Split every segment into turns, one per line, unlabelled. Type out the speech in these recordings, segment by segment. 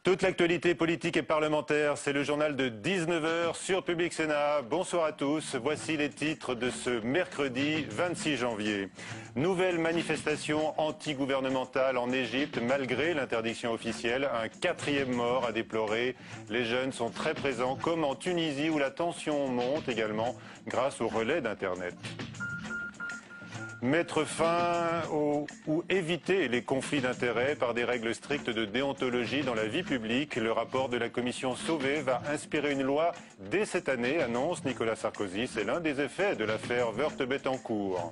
Toute l'actualité politique et parlementaire, c'est le journal de 19 h sur Public Sénat. Bonsoir à tous, voici les titres de ce mercredi 26 janvier. Nouvelle manifestation anti-gouvernementale en Égypte malgré l'interdiction officielle. Un 4e mort à déplorer. Les jeunes sont très présents comme en Tunisie où la tension monte également grâce au relais d'Internet. Mettre fin ou éviter les conflits d'intérêts par des règles strictes de déontologie dans la vie publique. Le rapport de la commission Sauvé va inspirer une loi dès cette année, annonce Nicolas Sarkozy. C'est l'un des effets de l'affaire Woerth-Bettencourt.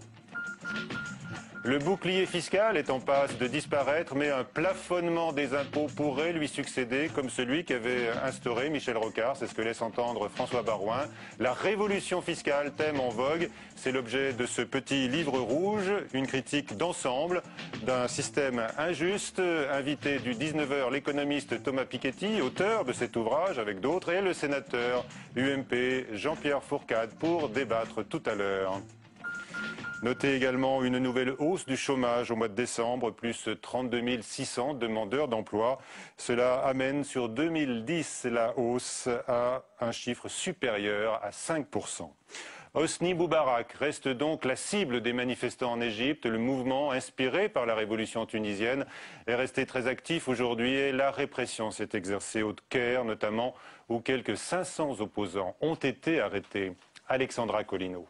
Le bouclier fiscal est en passe de disparaître, mais un plafonnement des impôts pourrait lui succéder, comme celui qu'avait instauré Michel Rocard. C'est ce que laisse entendre François Baroin. La révolution fiscale, thème en vogue, c'est l'objet de ce petit livre rouge, une critique d'ensemble d'un système injuste. Invité du 19 h, l'économiste Thomas Piketty, auteur de cet ouvrage avec d'autres, et le sénateur UMP Jean-Pierre Fourcade pour débattre tout à l'heure. Notez également une nouvelle hausse du chômage au mois de décembre, plus 32 600 demandeurs d'emploi. Cela amène sur 2010 la hausse à un chiffre supérieur à 5%. Hosni Moubarak reste donc la cible des manifestants en Égypte. Le mouvement, inspiré par la révolution tunisienne, est resté très actif aujourd'hui et la répression s'est exercée au Caire notamment, où quelques 500 opposants ont été arrêtés. Alexandra Colino.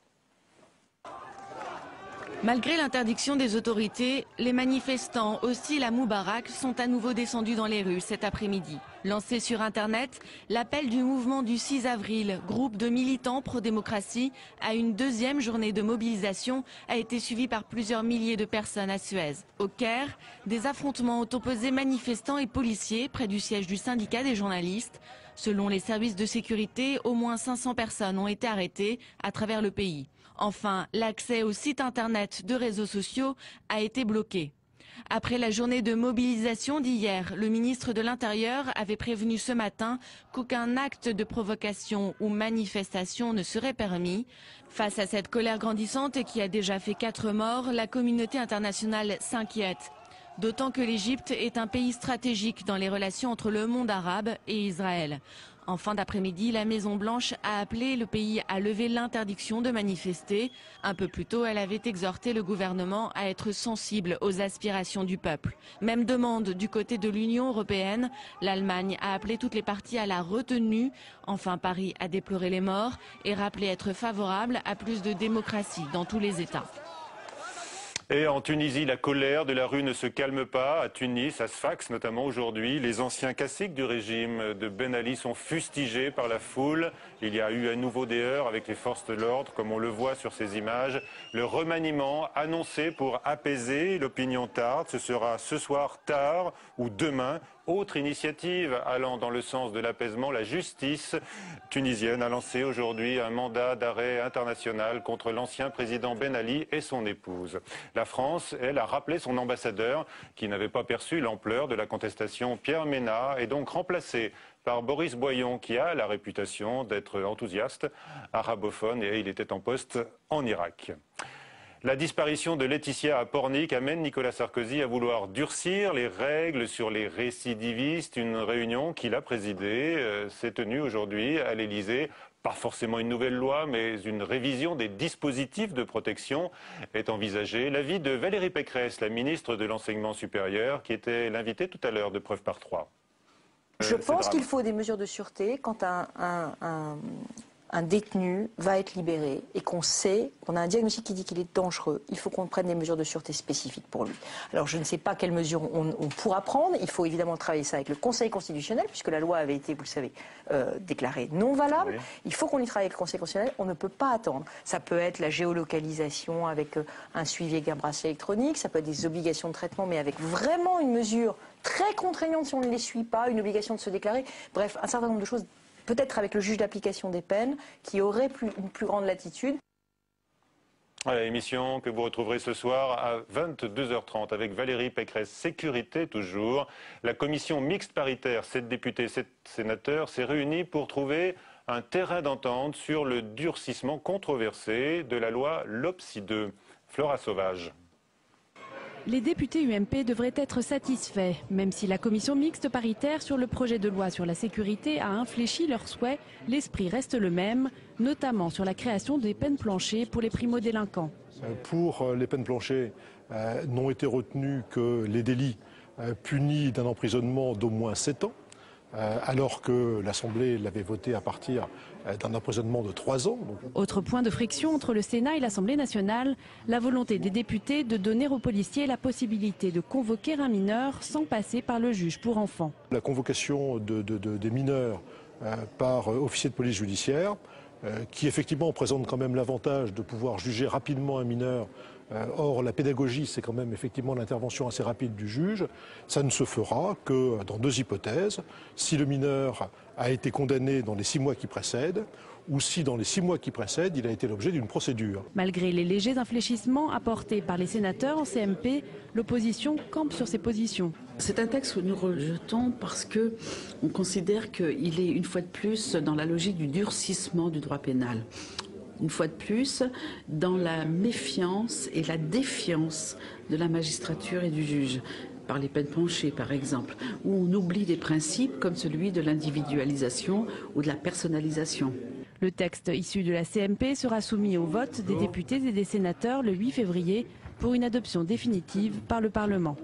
Malgré l'interdiction des autorités, les manifestants hostiles à Moubarak sont à nouveau descendus dans les rues cet après-midi. Lancé sur Internet, l'appel du mouvement du 6 avril, groupe de militants pro-démocratie, à une 2e journée de mobilisation a été suivi par plusieurs milliers de personnes à Suez. Au Caire, des affrontements ont opposé manifestants et policiers près du siège du syndicat des journalistes. Selon les services de sécurité, au moins 500 personnes ont été arrêtées à travers le pays. Enfin, l'accès aux sites internet de réseaux sociaux a été bloqué. Après la journée de mobilisation d'hier, le ministre de l'Intérieur avait prévenu ce matin qu'aucun acte de provocation ou manifestation ne serait permis. Face à cette colère grandissante qui a déjà fait 4 morts, la communauté internationale s'inquiète. D'autant que l'Égypte est un pays stratégique dans les relations entre le monde arabe et Israël. En fin d'après-midi, la Maison-Blanche a appelé le pays à lever l'interdiction de manifester. Un peu plus tôt, elle avait exhorté le gouvernement à être sensible aux aspirations du peuple. Même demande du côté de l'Union européenne. L'Allemagne a appelé toutes les parties à la retenue. Enfin, Paris a déploré les morts et rappelé être favorable à plus de démocratie dans tous les États.
Et en Tunisie, la colère de la rue ne se calme pas. À Tunis, à Sfax notamment aujourd'hui, les anciens caciques du régime de Ben Ali sont fustigés par la foule. Il y a eu à nouveau des heurts avec les forces de l'ordre, comme on le voit sur ces images. Le remaniement annoncé pour apaiser l'opinion tarde, ce sera ce soir tard ou demain. Autre initiative allant dans le sens de l'apaisement, la justice tunisienne a lancé aujourd'hui un mandat d'arrêt international contre l'ancien président Ben Ali et son épouse. La France, elle, a rappelé son ambassadeur qui n'avait pas perçu l'ampleur de la contestation. Pierre Ménat est donc remplacé par Boris Boyon qui a la réputation d'être enthousiaste, arabophone et il était en poste en Irak. La disparition de Laetitia à Pornic amène Nicolas Sarkozy à vouloir durcir les règles sur les récidivistes. Une réunion qu'il a présidée s'est tenue aujourd'hui à l'Élysée. Pas forcément une nouvelle loi, mais une révision des dispositifs de protection est envisagée. L'avis de Valérie Pécresse, la ministre de l'Enseignement supérieur, qui était l'invitée tout à l'heure de Preuve par 3.
Je pense qu'il faut des mesures de sûreté quand un détenu va être libéré et qu'on sait, qu'on a un diagnostic qui dit qu'il est dangereux, il faut qu'on prenne des mesures de sûreté spécifiques pour lui. Alors je ne sais pas quelles mesures on pourra prendre, il faut évidemment travailler ça avec le Conseil constitutionnel, puisque la loi avait été, vous le savez, déclarée non valable. Oui. Il faut qu'on y travaille avec le Conseil constitutionnel, on ne peut pas attendre. Ça peut être la géolocalisation avec un suivi avec un bracelet électronique, ça peut être des obligations de traitement, mais avec vraiment une mesure très contraignante si on ne les suit pas, une obligation de se déclarer, bref, un certain nombre de choses. Peut-être avec le juge d'application des peines, qui aurait une plus grande latitude.
Voilà, émission que vous retrouverez ce soir à 22 h 30 avec Valérie Pécresse. Sécurité toujours. La commission mixte paritaire, 7 députés, 7 sénateurs, s'est réunie pour trouver un terrain d'entente sur le durcissement controversé de la loi LOPSI 2. Flora Sauvage.
Les députés UMP devraient être satisfaits, même si la commission mixte paritaire sur le projet de loi sur la sécurité a infléchi leurs souhaits, l'esprit reste le même, notamment sur la création des peines planchers pour les primo-délinquants.
Pour les peines planchers, n'ont été retenus que les délits punis d'un emprisonnement d'au moins 7 ans, alors que l'Assemblée l'avait voté à partir d'un emprisonnement de 3 ans.
Autre point de friction entre le Sénat et l'Assemblée nationale, la volonté des députés de donner aux policiers la possibilité de convoquer un mineur sans passer par le juge pour enfants.
La convocation des mineurs par officier de police judiciaire, qui effectivement présente quand même l'avantage de pouvoir juger rapidement un mineur. Or, la pédagogie, c'est quand même effectivement l'intervention assez rapide du juge. Ça ne se fera que dans 2 hypothèses. Si le mineur a été condamné dans les 6 mois qui précèdent, ou si dans les 6 mois qui précèdent, il a été l'objet d'une procédure.
Malgré les légers infléchissements apportés par les sénateurs en CMP, l'opposition campe sur ses positions.
C'est un texte que nous rejetons parce qu'on considère qu'il est une fois de plus dans la logique du durcissement du droit pénal. Une fois de plus, dans la méfiance et la défiance de la magistrature et du juge, par les peines planchers par exemple, où on oublie des principes comme celui de l'individualisation ou de la personnalisation.
Le texte issu de la CMP sera soumis au vote des députés et des sénateurs le 8 février pour une adoption définitive par le Parlement.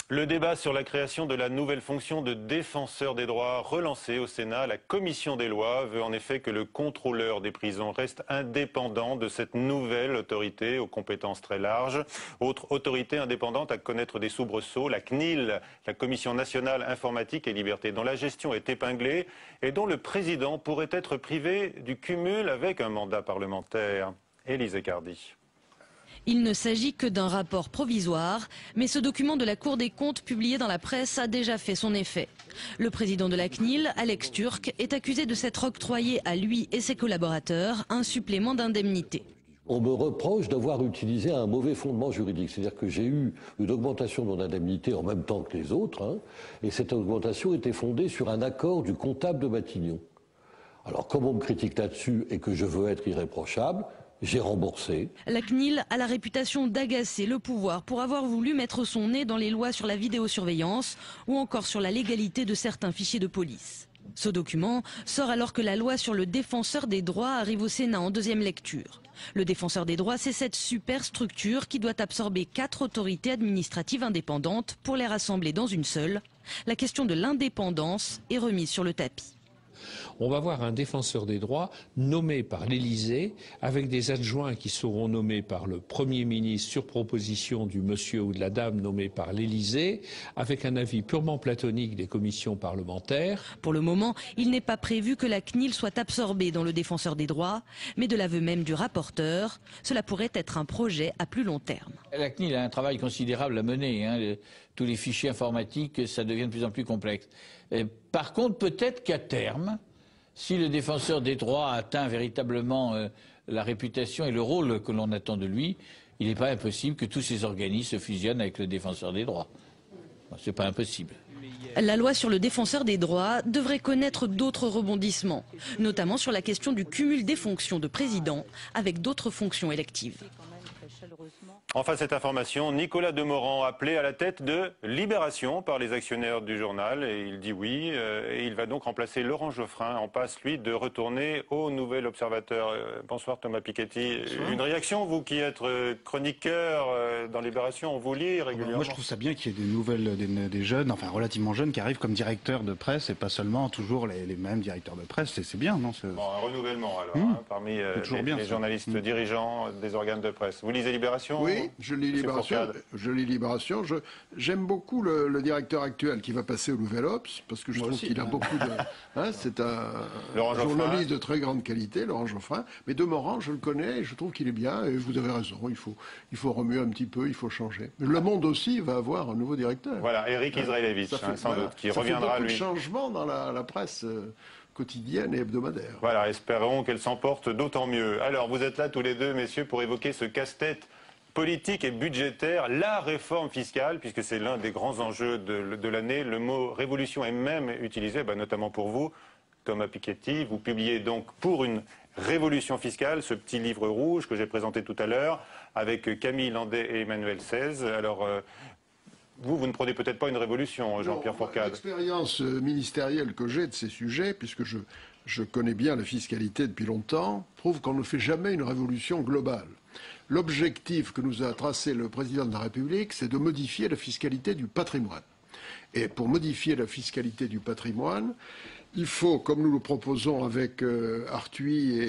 Le débat sur la création de la nouvelle fonction de défenseur des droits relancé au Sénat, la commission des lois veut en effet que le contrôleur des prisons reste indépendant de cette nouvelle autorité aux compétences très larges. Autre autorité indépendante à connaître des soubresauts, la CNIL, la Commission nationale informatique et liberté, dont la gestion est épinglée et dont le président pourrait être privé du cumul avec un mandat parlementaire. Élise Cardi.
Il ne s'agit que d'un rapport provisoire, mais ce document de la Cour des comptes publié dans la presse a déjà fait son effet. Le président de la CNIL, Alex Türk, est accusé de s'être octroyé à lui et ses collaborateurs un supplément d'indemnité.
On me reproche d'avoir utilisé un mauvais fondement juridique. C'est-à-dire que j'ai eu une augmentation de mon indemnité en même temps que les autres, et cette augmentation était fondée sur un accord du comptable de Matignon. Alors comme on me critique là-dessus et que je veux être irréprochable, j'ai remboursé.
La CNIL a la réputation d'agacer le pouvoir pour avoir voulu mettre son nez dans les lois sur la vidéosurveillance ou encore sur la légalité de certains fichiers de police. Ce document sort alors que la loi sur le défenseur des droits arrive au Sénat en 2e lecture. Le défenseur des droits, c'est cette super structure qui doit absorber 4 autorités administratives indépendantes pour les rassembler dans une seule. La question de l'indépendance est remise sur le tapis.
On va voir un défenseur des droits nommé par l'Élysée, avec des adjoints qui seront nommés par le Premier ministre sur proposition du monsieur ou de la dame nommé par l'Élysée, avec un avis purement platonique des commissions parlementaires.
Pour le moment, il n'est pas prévu que la CNIL soit absorbée dans le défenseur des droits, mais de l'aveu même du rapporteur, cela pourrait être un projet à plus long terme.
La CNIL a un travail considérable à mener. Tous les fichiers informatiques, ça devient de plus en plus complexe. Par contre, peut-être qu'à terme, si le défenseur des droits atteint véritablement la réputation et le rôle que l'on attend de lui, il n'est pas impossible que tous ces organismes se fusionnent avec le défenseur des droits. C'est pas impossible.
La loi sur le défenseur des droits devrait connaître d'autres rebondissements, notamment sur la question du cumul des fonctions de président avec d'autres fonctions électives.
Enfin, cette information, Nicolas Demorand appelé à la tête de Libération par les actionnaires du journal. Et il dit oui. Et il va donc remplacer Laurent Geoffrin en passe, lui, de retourner au Nouvel Observateur. Bonsoir Thomas Piketty. Bonsoir. Une réaction, vous qui êtes chroniqueur dans Libération, on vous lit régulièrement?
Moi, je trouve ça bien qu'il y ait des nouvelles, des jeunes, enfin relativement jeunes, qui arrivent comme directeurs de presse et pas seulement toujours les mêmes directeurs de presse. C'est bien, non?
Bon, un renouvellement alors, parmi les journalistes dirigeants des organes de presse. Vous lisez Libération?
Oui. Je lis Libération. J'aime beaucoup le directeur actuel qui va passer au Nouvel Obs, parce que je trouve qu'il a beaucoup de... c'est un journaliste de très grande qualité, Laurent Geoffrin. Mais Demorand, je le connais et je trouve qu'il est bien. Et vous avez raison, il faut remuer un petit peu, il faut changer. Mais Le Monde aussi va avoir un nouveau directeur.
Voilà, Eric Israelevich, sans doute, qui reviendra, lui.
Ça fait beaucoup de changements dans la presse quotidienne et hebdomadaire.
Voilà, espérons qu'elle s'emporte d'autant mieux. Alors, vous êtes là tous les deux, messieurs, pour évoquer ce casse-tête politique et budgétaire, la réforme fiscale, puisque c'est l'un des grands enjeux de l'année. Le mot révolution est même utilisé, notamment pour vous. Thomas Piketty. Vous publiez donc Pour une révolution fiscale, ce petit livre rouge que j'ai présenté tout à l'heure, avec Camille Landais et Emmanuel Saez. Alors, vous ne prenez peut-être pas une révolution, Jean-Pierre Fourcade.
L'expérience ministérielle que j'ai de ces sujets, puisque je connais bien la fiscalité depuis longtemps, prouve qu'on ne fait jamais une révolution globale. L'objectif que nous a tracé le président de la République, c'est de modifier la fiscalité du patrimoine. Et pour modifier la fiscalité du patrimoine, il faut, comme nous le proposons avec Arthuis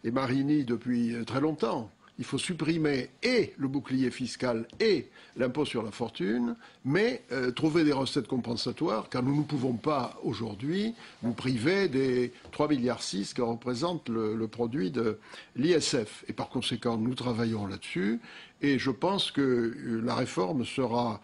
et Marini depuis très longtemps, il faut supprimer et le bouclier fiscal et l'impôt sur la fortune, mais trouver des recettes compensatoires, car nous ne pouvons pas aujourd'hui nous priver des 3,6 milliards que représente le produit de l'ISF. Et par conséquent, nous travaillons là-dessus, et je pense que la réforme sera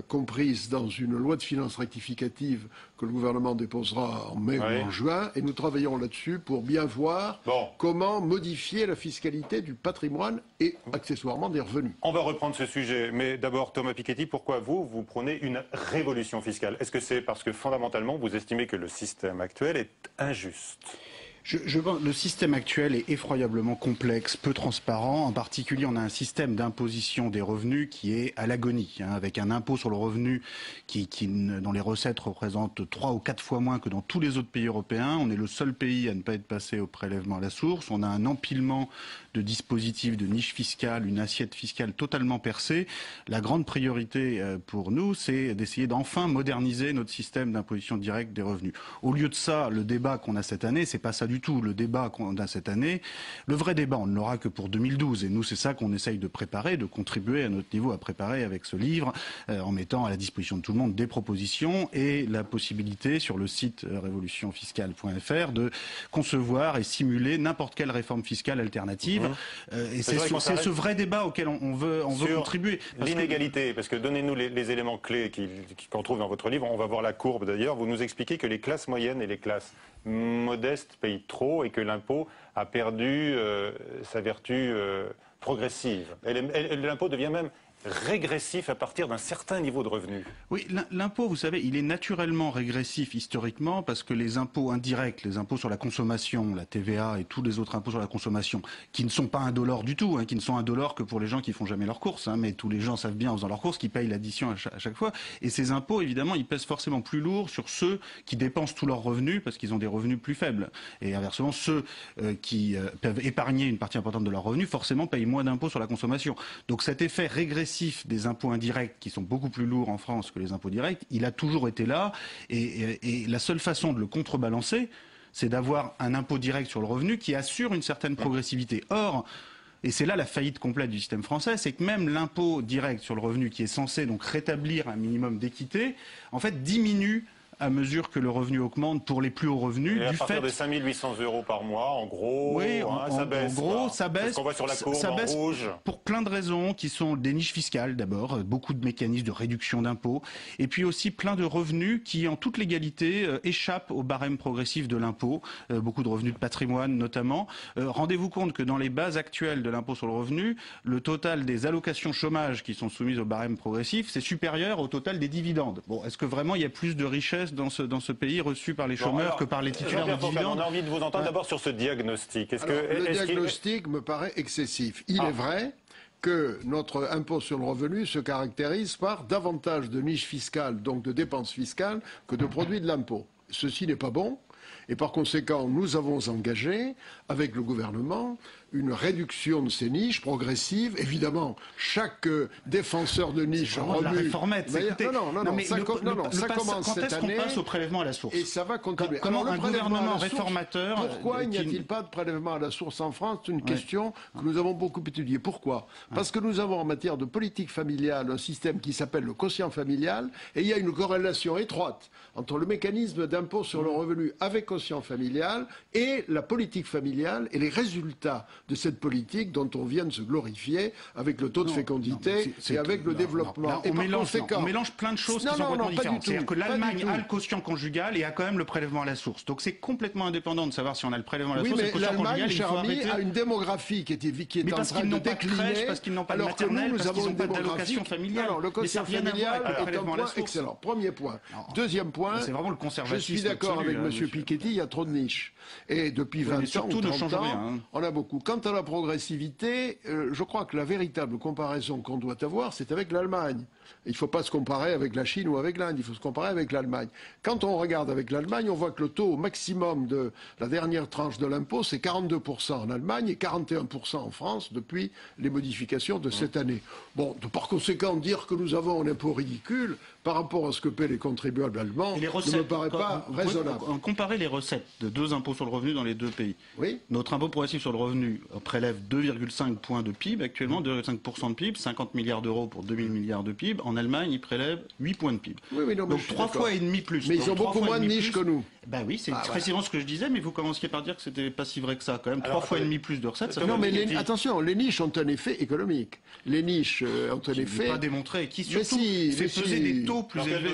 comprise dans une loi de finances rectificative que le gouvernement déposera en mai ou en juin, et nous travaillons là-dessus pour bien voir comment modifier la fiscalité du patrimoine et accessoirement des revenus.
On va reprendre ce sujet, mais d'abord Thomas Piketty, pourquoi vous prenez une révolution fiscale? Est-ce que c'est parce que fondamentalement vous estimez que le système actuel est injuste?
Le système actuel est effroyablement complexe, peu transparent. En particulier, on a un système d'imposition des revenus qui est à l'agonie, avec un impôt sur le revenu dont les recettes représentent 3 ou 4 fois moins que dans tous les autres pays européens. On est le seul pays à ne pas être passé au prélèvement à la source. On a un empilement de dispositifs, de niches fiscales, une assiette fiscale totalement percée. La grande priorité pour nous, c'est d'essayer d'enfin moderniser notre système d'imposition directe des revenus. Au lieu de ça, le débat qu'on a cette année, c'est pas ça du tout. Le débat qu'on a cette année, le vrai débat, on ne l'aura que pour 2012. Et nous, c'est ça qu'on essaye de préparer, de contribuer à notre niveau à préparer avec ce livre, en mettant à la disposition de tout le monde des propositions et la possibilité sur le site révolutionfiscale.fr de concevoir et simuler n'importe quelle réforme fiscale alternative. Et c'est ce vrai débat auquel on veut contribuer.
L'inégalité, parce que donnez-nous les éléments clés qu'on trouve dans votre livre. On va voir la courbe d'ailleurs. Vous nous expliquez que les classes moyennes et les classes modestes payent trop et que l'impôt a perdu sa vertu progressive. Et l'impôt devient même régressif à partir d'un certain niveau de revenu.
Oui, l'impôt, vous savez, il est naturellement régressif historiquement parce que les impôts indirects, les impôts sur la consommation, la TVA et tous les autres impôts sur la consommation, qui ne sont pas indolores du tout, qui ne sont indolores que pour les gens qui font jamais leurs courses, mais tous les gens savent bien en faisant leurs courses qu'ils payent l'addition à chaque fois. Et ces impôts, évidemment, ils pèsent forcément plus lourd sur ceux qui dépensent tous leurs revenus parce qu'ils ont des revenus plus faibles. Et inversement, ceux qui peuvent épargner une partie importante de leurs revenus, forcément, payent moins d'impôts sur la consommation. Donc cet effet régressif des impôts indirects qui sont beaucoup plus lourds en France que les impôts directs, il a toujours été là et la seule façon de le contrebalancer, c'est d'avoir un impôt direct sur le revenu qui assure une certaine progressivité. Or, et c'est là la faillite complète du système français, c'est que même l'impôt direct sur le revenu qui est censé donc rétablir un minimum d'équité, en fait diminue à mesure que le revenu augmente pour les plus hauts revenus.
Et à partir de 5 800 € par mois, en gros,
oui,
ça baisse.
En gros, ça baisse.
Parce qu'on voit sur la courbe en rouge.
Pour plein de raisons qui sont des niches fiscales d'abord, beaucoup de mécanismes de réduction d'impôts, et puis aussi plein de revenus qui, en toute légalité, échappent au barème progressif de l'impôt. Beaucoup de revenus de patrimoine notamment. Rendez-vous compte que dans les bases actuelles de l'impôt sur le revenu, le total des allocations chômage qui sont soumises au barème progressif, c'est supérieur au total des dividendes. Bon, est-ce que vraiment il y a plus de richesse dans ce pays reçu par les chômeurs que par les titulaires de dividendes?
On a envie de vous entendre d'abord sur ce diagnostic.
Le diagnostic me paraît excessif. Il est vrai que notre impôt sur le revenu se caractérise par davantage de niches fiscales, donc de dépenses fiscales, que de produits de l'impôt. Ceci n'est pas bon. Et par conséquent, nous avons engagé, avec le gouvernement, une réduction de ces niches progressive. Évidemment, chaque défenseur de niche remue... Ça commence cette année.
Quand est-ce qu'on passe au prélèvement à la source?
Et ça va continuer.
Comment un gouvernement réformateur...
Pourquoi n'y a-t-il pas de prélèvement à la source en France? C'est une question que nous avons beaucoup étudiée. Pourquoi? Parce que nous avons en matière de politique familiale un système qui s'appelle le quotient familial, et il y a une corrélation étroite entre le mécanisme d'impôt sur le revenu avec quotient familial et la politique familiale et les résultats de cette politique dont on vient de se glorifier avec le taux de fécondité et avec le développement.
On mélange plein de choses qui sont complètement différentes. C'est-à-dire que l'Allemagne a le quotient conjugal et a quand même le prélèvement à la source. Donc c'est complètement indépendant de savoir si on a le prélèvement à la source et le quotient conjugal.
L'Allemagne, a une démographie qui est en train de décliner.
Parce qu'ils n'ont pas de maternelle, parce qu'ils n'ont pas d'allocation familiale.
Alors le quotient familial est un point excellent. Premier point. Deuxième point,
c'est vraiment le conservatisme.
je suis d'accord avec M. Piketty, il y a trop de niches. Et depuis 20 ans, ou 30 ans, on a beaucoup. Quant à la progressivité, je crois que la véritable comparaison qu'on doit avoir, c'est avec l'Allemagne. Il ne faut pas se comparer avec la Chine ou avec l'Inde, il faut se comparer avec l'Allemagne. Quand on regarde avec l'Allemagne, on voit que le taux maximum de la dernière tranche de l'impôt, c'est 42% en Allemagne et 41% en France depuis les modifications de cette année. Bon, par conséquent, dire que nous avons un impôt ridicule par rapport à ce que paient les contribuables allemands ne me paraît pas raisonnable.
Comparer les recettes de deux impôts sur le revenu dans les deux pays.
Oui.
Notre impôt progressif sur le revenu prélève 2,5 points de PIB actuellement, 2,5% de PIB, 50 milliards d'euros pour 2000 milliards de PIB. En Allemagne, ils prélèvent 8 points de PIB.
Oui, non,
donc 3 fois et demi plus.
Mais ils ont beaucoup moins de niches que nous.
Ben oui, c'est précisément ce que je disais, mais vous commenciez par dire que c'était pas si vrai que ça. Quand même, 3 fois et demi plus de recettes.
Non, mais attention, les niches ont un effet économique. Les niches ont un effet.
Pas démontré. Qui surtout fait peser des taux plus élevés.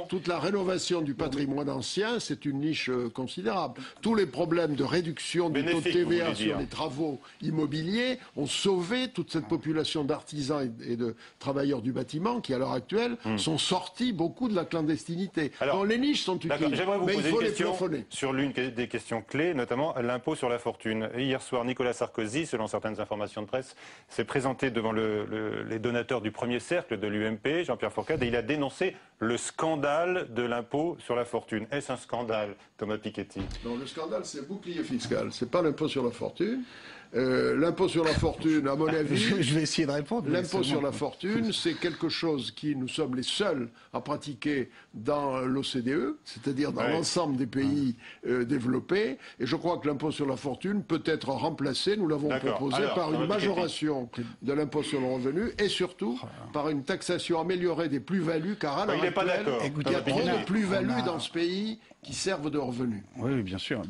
Toute la rénovation du patrimoine ancien, c'est une niche considérable. Tous les problèmes de réduction du taux de TVA sur les travaux immobiliers ont sauvé toute cette population d'artisans et de travailleurs du bâtiment qui, à l'heure actuelle, sont sortis beaucoup de la clandestinité.
Alors,
les niches sont utiles,
j'aimerais vous
mais
poser
il faut
une
les
question
plafonner.
sur l'une des questions clés, notamment l'impôt sur la fortune. Hier soir, Nicolas Sarkozy, selon certaines informations de presse, s'est présenté devant les donateurs du premier cercle de l'UMP, Jean-Pierre Fourcade, et il a dénoncé le scandale de l'impôt sur la fortune. Est-ce un scandale, Thomas Piketty?
Non, le scandale, c'est le bouclier fiscal. C'est pas l'impôt sur la fortune. L'impôt sur la fortune, à mon avis,
je vais essayer de répondre.
L'impôt sur la fortune, c'est quelque chose qui nous sommes les seuls à pratiquer dans l'OCDE, c'est-à-dire dans l'ensemble des pays développés. Et je crois que l'impôt sur la fortune peut être remplacé, nous l'avons proposé, par une majoration de l'impôt sur le revenu et surtout par une taxation améliorée des plus-values, car à l'heure actuelle, il y a trop de plus-values dans ce pays qui servent de revenus.
Oui, bien sûr.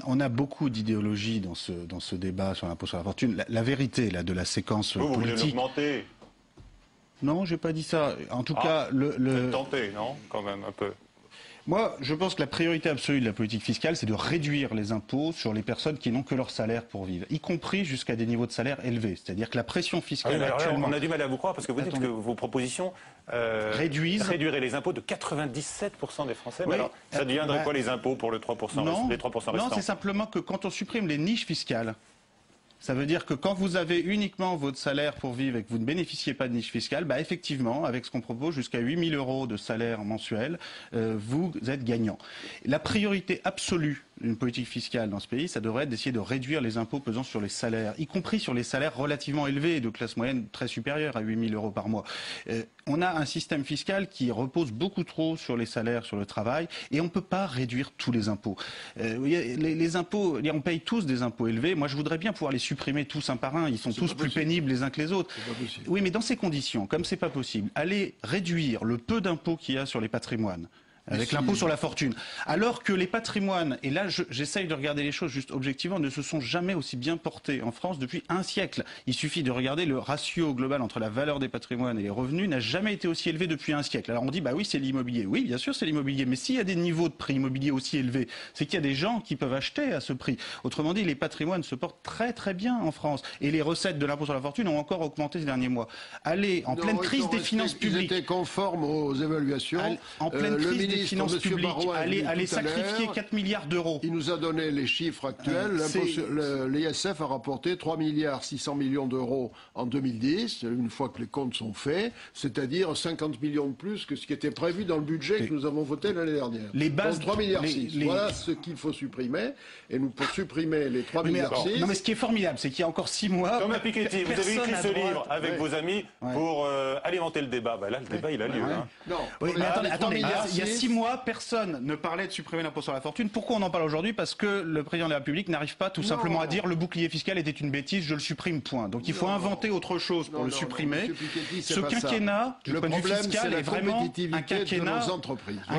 On a beaucoup d'idéologie dans ce débat sur l'impôt sur la fortune. La vérité là, de la séquence politique...
Vous voulez l'augmenter?
Non, j'ai pas dit ça. En tout cas,
Vous êtes tenté, non? Quand même, un peu.
Moi, je pense que la priorité absolue de la politique fiscale, c'est de réduire les impôts sur les personnes qui n'ont que leur salaire pour vivre, y compris jusqu'à des niveaux de salaire élevés. C'est-à-dire que la pression fiscale actuellement...
On a du mal à vous croire parce que vous dites que vos propositions réduiraient les impôts de 97% des Français.
Oui.
Alors, ça deviendrait quoi les impôts pour les 3% restants?
Non, c'est simplement que quand on supprime les niches fiscales, ça veut dire que quand vous avez uniquement votre salaire pour vivre et que vous ne bénéficiez pas de niche fiscale, effectivement, avec ce qu'on propose, jusqu'à 8 000 € de salaire mensuel, vous êtes gagnant. La priorité absolue d'une politique fiscale dans ce pays, ça devrait être d'essayer de réduire les impôts pesant sur les salaires, y compris sur les salaires relativement élevés de classe moyenne très supérieure à 8 000 € par mois. On a un système fiscal qui repose beaucoup trop sur les salaires, sur le travail, et on ne peut pas réduire tous les impôts. Les impôts, on paye tous des impôts élevés. Moi, je voudrais bien pouvoir les supprimer tous un par un. Ils sont tous plus pénibles les uns que les autres. Oui, mais dans ces conditions, comme c'est pas possible, aller réduire le peu d'impôts qu'il y a sur les patrimoines, avec l'impôt sur la fortune. Alors que les patrimoines, et là j'essaye de regarder les choses juste objectivement, ne se sont jamais aussi bien portés en France depuis un siècle. Il suffit de regarder le ratio global entre la valeur des patrimoines et les revenus n'a jamais été aussi élevé depuis un siècle. Alors on dit, oui, c'est l'immobilier. Oui, bien sûr, c'est l'immobilier. Mais s'il y a des niveaux de prix immobilier aussi élevés, c'est qu'il y a des gens qui peuvent acheter à ce prix. Autrement dit, les patrimoines se portent très très bien en France. Et les recettes de l'impôt sur la fortune ont encore augmenté ces derniers mois. Allez, en pleine crise des finances publiques.
Ils étaient conformes aux évaluations.
En pleine crise des finances publiques, aller sacrifier 4 milliards d'euros.
Il nous a donné les chiffres actuels. L'ISF a rapporté 3 milliards 600 millions d'euros en 2010, une fois que les comptes sont faits, c'est-à-dire 50 millions de plus que ce qui était prévu dans le budget que nous avons voté l'année dernière.
Les bases,
donc 3 milliards 6. Voilà ce qu'il faut supprimer. Et nous, pour supprimer les 3 milliards 6...
Non, mais ce qui est formidable, c'est qu'il y a encore 6 mois...
Thomas Piketty, vous avez écrit ce livre avec vos amis pour alimenter le débat. Là, le débat, il a lieu.
Non.
Oui, mais attendez, il y a 6 mois, personne ne parlait de supprimer l'impôt sur la fortune. Pourquoi on en parle aujourd'hui? Parce que le président de la République n'arrive pas tout simplement à dire le bouclier fiscal était une bêtise, je le supprime, point. Donc il faut inventer autre chose pour le supprimer. Ce quinquennat, du point de vue fiscal, est vraiment un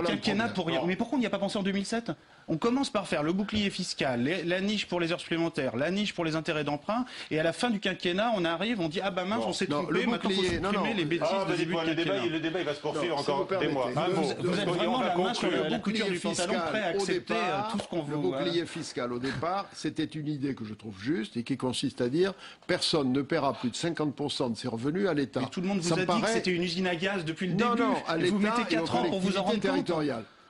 quinquennat pour rien. Mais pourquoi on n'y a pas pensé en 2007? On commence par faire le bouclier fiscal, la niche pour les heures supplémentaires, la niche pour les intérêts d'emprunt, et à la fin du quinquennat, on arrive, on dit mince, on s'est trompé, maintenant il faut supprimer les bêtises de début de quinquennat.
Le débat, il va se poursuivre encore des mois.
Vous êtes vraiment la main sur la couture du pantalon, prêt à accepter tout ce qu'on veut.
Le bouclier fiscal, au départ, c'était une idée que je trouve juste et qui consiste à dire personne ne paiera plus de 50% de ses revenus à l'État.
Mais tout le monde vous a dit que c'était une usine à gaz depuis le début.
Non, à l'État,
vous mettez 4 ans pour vous en rendre compte.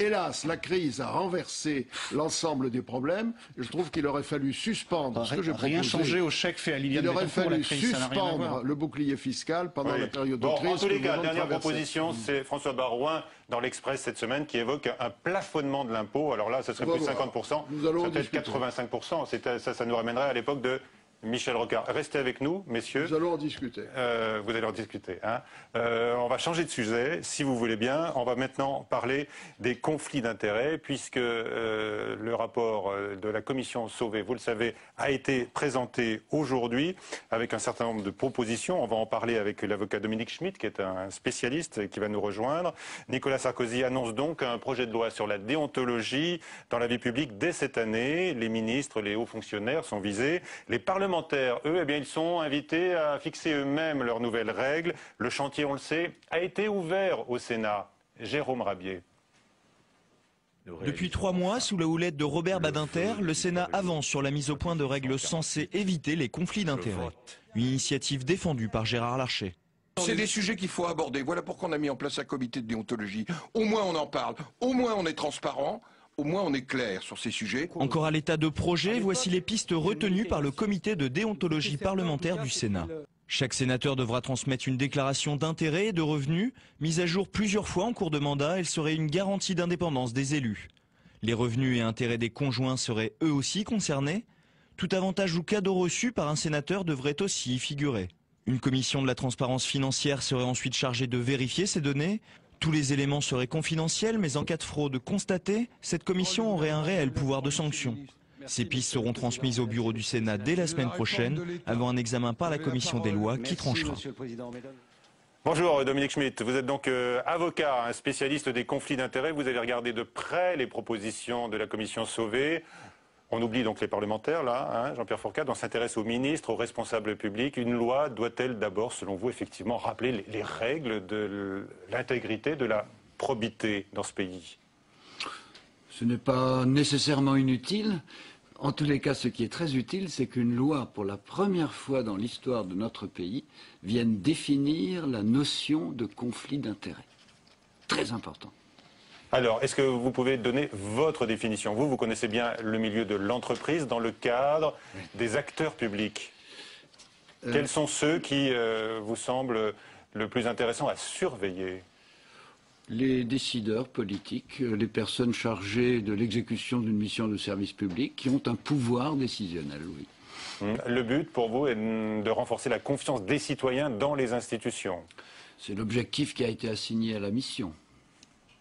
Hélas, la crise a renversé l'ensemble des problèmes. Et je trouve qu'il aurait fallu suspendre ce que j'ai proposé.
Rien changer au chèque fait à Liliane
Il aurait
Bettencourt,
fallu
la crise, ça n'a rien à voir.
suspendre le bouclier fiscal pendant la période de crise.
En tous les cas, dernière proposition, c'est François Baroin dans l'Express cette semaine qui évoque un plafonnement de l'impôt. Alors là, ça serait plus 50%, peut-être 85%. Ça nous ramènerait à l'époque de Michel Rocard. Restez avec nous, messieurs.
Nous allons en discuter.
Vous allez en discuter. Hein. On va changer de sujet, si vous voulez bien. On va maintenant parler des conflits d'intérêts, puisque le rapport de la commission Sauvé, vous le savez, a été présenté aujourd'hui avec un certain nombre de propositions. On va en parler avec l'avocat Dominique Schmitt, qui est un spécialiste qui va nous rejoindre. Nicolas Sarkozy annonce donc un projet de loi sur la déontologie dans la vie publique dès cette année. Les ministres, les hauts fonctionnaires sont visés. Les parlementaires, eux, eh bien, ils sont invités à fixer eux-mêmes leurs nouvelles règles. Le chantier, on le sait, a été ouvert au Sénat. Jérôme Rabier.
Depuis 3 mois, sous la houlette de Robert Badinter, le Sénat avance sur la mise au point de règles censées éviter les conflits d'intérêts. Une initiative défendue par Gérard Larcher.
C'est des sujets qu'il faut aborder. Voilà pourquoi on a mis en place un comité de déontologie. Au moins on en parle, au moins on est transparent. Au moins on est clair sur ces sujets.
Encore à l'état de projet, voici les pistes retenues par le comité de déontologie parlementaire du Sénat. Chaque sénateur devra transmettre une déclaration d'intérêt et de revenus, mise à jour plusieurs fois en cours de mandat. Elle serait une garantie d'indépendance des élus. Les revenus et intérêts des conjoints seraient eux aussi concernés. Tout avantage ou cadeau reçu par un sénateur devrait aussi y figurer. Une commission de la transparence financière serait ensuite chargée de vérifier ces données. Tous les éléments seraient confidentiels, mais en cas de fraude constatée, cette commission aurait un réel pouvoir de sanction. Ces pistes seront transmises au bureau du Sénat dès la semaine prochaine, avant un examen par la commission des lois qui tranchera.
Bonjour Dominique Schmitt, vous êtes donc avocat, un spécialiste des conflits d'intérêts. Vous avez regardé de près les propositions de la commission Sauvé. On oublie donc les parlementaires, là, hein, Jean-Pierre Fourcade, on s'intéresse aux ministres, aux responsables publics. Une loi doit-elle d'abord, selon vous, effectivement, rappeler les règles de l'intégrité, de la probité dans ce pays?
Ce n'est pas nécessairement inutile. En tous les cas, ce qui est très utile, c'est qu'une loi, pour la première fois dans l'histoire de notre pays, vienne définir la notion de conflit d'intérêts. Très important.
Alors, est-ce que vous pouvez donner votre définition? Vous connaissez bien le milieu de l'entreprise dans le cadre des acteurs publics. Quels sont ceux qui vous semblent le plus intéressants à surveiller?
Les décideurs politiques, les personnes chargées de l'exécution d'une mission de service public qui ont un pouvoir décisionnel, oui.
Le but pour vous est de renforcer la confiance des citoyens dans les institutions.
C'est l'objectif qui a été assigné à la mission.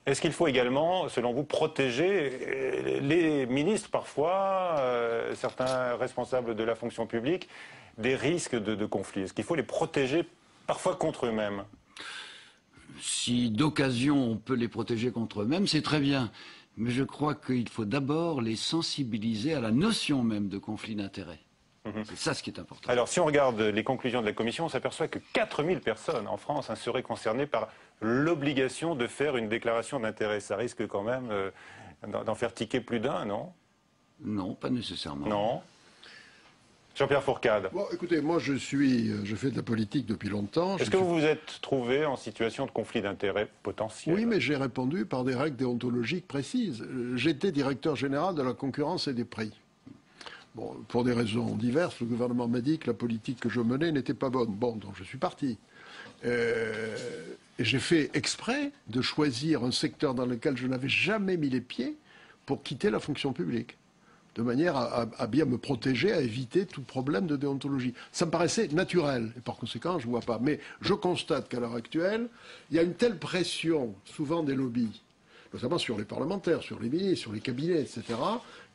Est-ce qu'il faut également, selon vous, protéger les ministres parfois, certains responsables de la fonction publique, des risques de conflits? Est-ce qu'il faut les protéger parfois contre eux-mêmes?
Si d'occasion on peut les protéger contre eux-mêmes, c'est très bien. Mais je crois qu'il faut d'abord les sensibiliser à la notion même de conflit d'intérêts. C'est ça ce qui est important.
Alors si on regarde les conclusions de la Commission, on s'aperçoit que 4000 personnes en France seraient concernées par l'obligation de faire une déclaration d'intérêt. Ça risque quand même d'en faire tiquer plus d'un, non?
Non, pas nécessairement.
Non. Jean-Pierre Fourcade.
Bon, écoutez, moi je fais de la politique depuis longtemps.
Est-ce que vous vous êtes trouvé en situation de conflit d'intérêts potentiel?
Oui, mais j'ai répondu par des règles déontologiques précises. J'étais directeur général de la concurrence et des prix. Bon, pour des raisons diverses, le gouvernement m'a dit que la politique que je menais n'était pas bonne. Bon, donc je suis parti. Et j'ai fait exprès de choisir un secteur dans lequel je n'avais jamais mis les pieds pour quitter la fonction publique, de manière à bien me protéger, à éviter tout problème de déontologie. Ça me paraissait naturel, et par conséquent, je ne vois pas. Mais je constate qu'à l'heure actuelle, il y a une telle pression, souvent des lobbies, notamment sur les parlementaires, sur les ministres, sur les cabinets, etc.,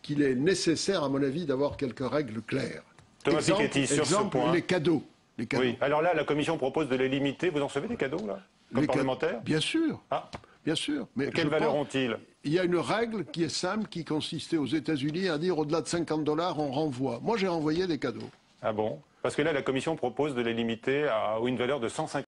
qu'il est nécessaire, à mon avis, d'avoir quelques règles claires.
Thomas Piketty, sur ce point.
Les cadeaux.
Oui, alors là, la Commission propose de les limiter. Vous en recevez des cadeaux, là, comme parlementaire?
Bien sûr.
Ah.
Bien sûr. Mais
quelle valeur ont-ils?
Il y a une règle qui est simple, qui consistait aux États-Unis à dire au-delà de 50 $, on renvoie. Moi, j'ai renvoyé des cadeaux.
Ah bon? Parce que là, la Commission propose de les limiter à une valeur de 150